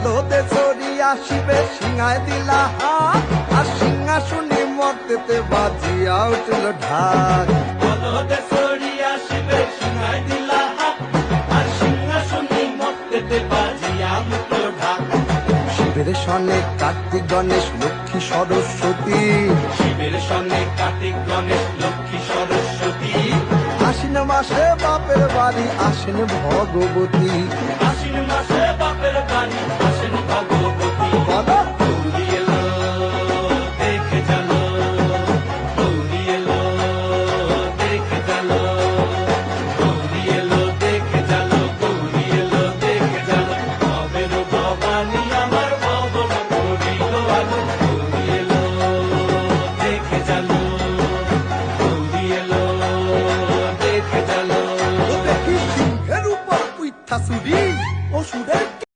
বলদে চড়িয়া শিবে সিংহায় দিলা হাত আর সিংহাসনে মর্তেতে বাজিয়া উঠল ঢাক বলদে চড়িয়া শিবে সিংহায় দিলা হাত আর সিংহাসনে মর্তেতে বাজিয়া উঠল ঢাক শিবের সনে কার্তিক গণেশ লক্ষ্মী সরস্বতী শিবের সঙ্গে কার্তিক গণেশ লক্ষ্মী সরস্বতী আশ্বিন মাসে বাপের বাড়ি আসেন ভগবতী আশ্বিন মাসে